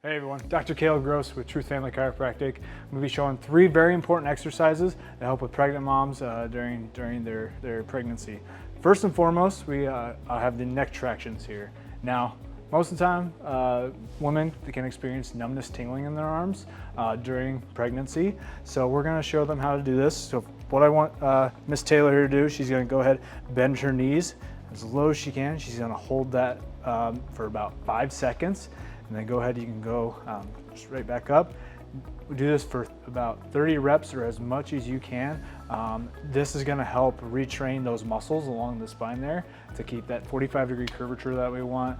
Hey everyone, Dr. 𝐍𝐤𝐤 𝐓𝐫𝐚𝐜 with Truth Family Chiropractic. I'm going to be showing 3 very important exercises to help with pregnant moms during their pregnancy. First and foremost, we have the neck tractions here. Now, most of the time, women can experience numbness, tingling in their arms during pregnancy. So we're going to show them how to do this. So what I want Miss Taylor here to do, she's going to go ahead, bend her knees as low as she can. She's going to hold that for about 5 seconds. And then go ahead, you can go straight back up. We do this for about 30 reps or as much as you can. This is gonna help retrain those muscles along the spine there to keep that 45-degree curvature that we want.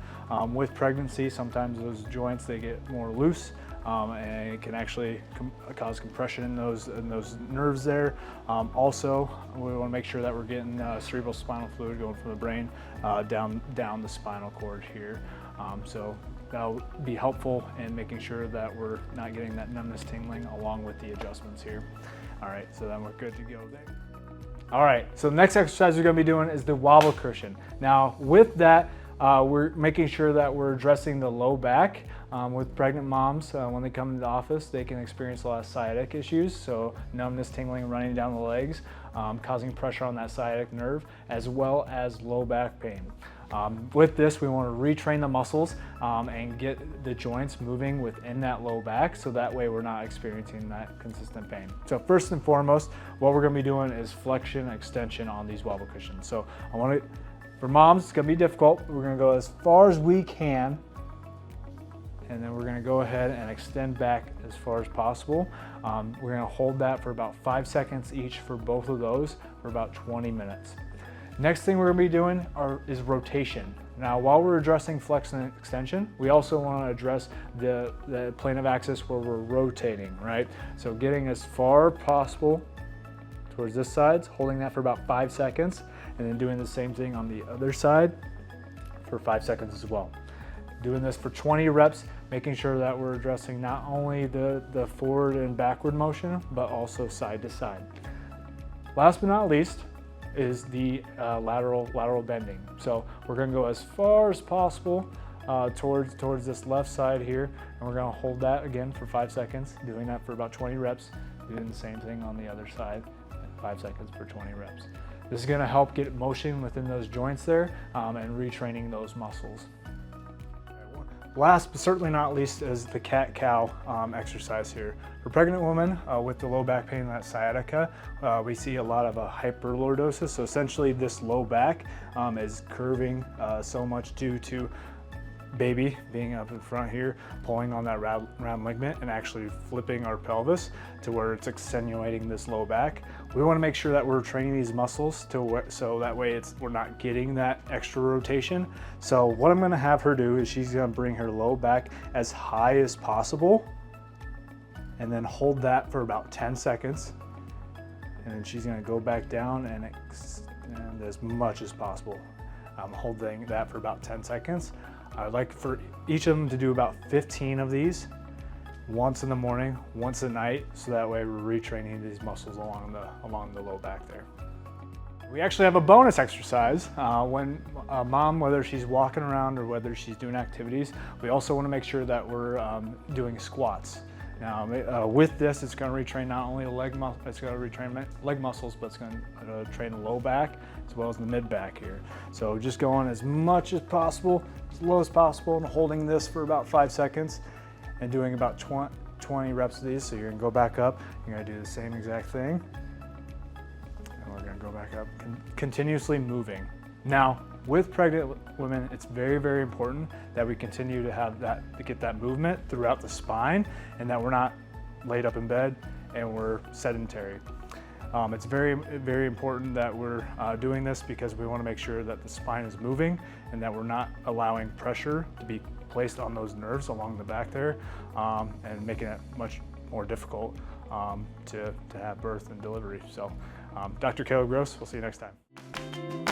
With pregnancy, sometimes those joints, they get more loose and it can actually cause compression in those nerves there. Also, we wanna make sure that we're getting cerebral spinal fluid going from the brain down the spinal cord here. So that'll be helpful in making sure that we're not getting that numbness, tingling along with the adjustments here. All right, so then we're good to go there. All right, so the next exercise we're gonna be doing is the wobble cushion. Now with that, we're making sure that we're addressing the low back. With pregnant moms, when they come into the office, they can experience a lot of sciatic issues, so numbness, tingling, running down the legs, causing pressure on that sciatic nerve, as well as low back pain. With this, we want to retrain the muscles and get the joints moving within that low back, so that way we're not experiencing that consistent pain. So first and foremost, what we're going to be doing is flexion and extension on these wobble cushions. So for moms, it's going to be difficult. We're going to go as far as we can, and then we're going to go ahead and extend back as far as possible. We're going to hold that for about 5 seconds each for both of those for about 20 minutes. Next thing we're going to be doing is rotation. Now, while we're addressing flexion and extension, we also want to address the plane of axis where we're rotating, right? So getting as far as possible towards this side, holding that for about 5 seconds, and then doing the same thing on the other side for 5 seconds as well. Doing this for 20 reps, making sure that we're addressing not only the forward and backward motion, but also side to side. Last but not least, is the lateral bending. So we're going to go as far as possible towards this left side here, and we're going to hold that again for 5 seconds, doing that for about 20 reps, doing the same thing on the other side, 5 seconds for 20 reps. This is going to help get motion within those joints there and retraining those muscles. Last but certainly not least is the cat-cow exercise here. For pregnant women with the low back pain, that sciatica, we see a lot of hyperlordosis. So essentially this low back is curving so much due to baby being up in front here, pulling on that round ligament and actually flipping our pelvis to where it's extenuating this low back. We want to make sure that we're training these muscles so that way we're not getting that extra rotation. So what I'm going to have her do is she's going to bring her low back as high as possible and then hold that for about 10 seconds. And then she's going to go back down and extend as much as possible. Holding that for about 10 seconds. I'd like for each of them to do about 15 of these, once in the morning, once at night, so that way we're retraining these muscles along the low back there. We actually have a bonus exercise when a mom, whether she's walking around or whether she's doing activities, we also want to make sure that we're doing squats. Now, with this, it's going to retrain not only the leg muscles, it's going to retrain leg muscles, but it's going to train the low back as well as the mid back here. So just going as much as possible, as low as possible, and holding this for about 5 seconds, and doing about 20 reps of these. So you're going to go back up, you're going to do the same exact thing, and we're going to go back up, continuously moving. Now, with pregnant women, it's very, very important that we continue to get that movement throughout the spine and that we're not laid up in bed and we're sedentary. It's very, very important that we're doing this because we want to make sure that the spine is moving and that we're not allowing pressure to be placed on those nerves along the back there and making it much more difficult to have birth and delivery. So Dr. 𝐍𝐤𝐤 𝐓𝐫𝐚𝐜, we'll see you next time.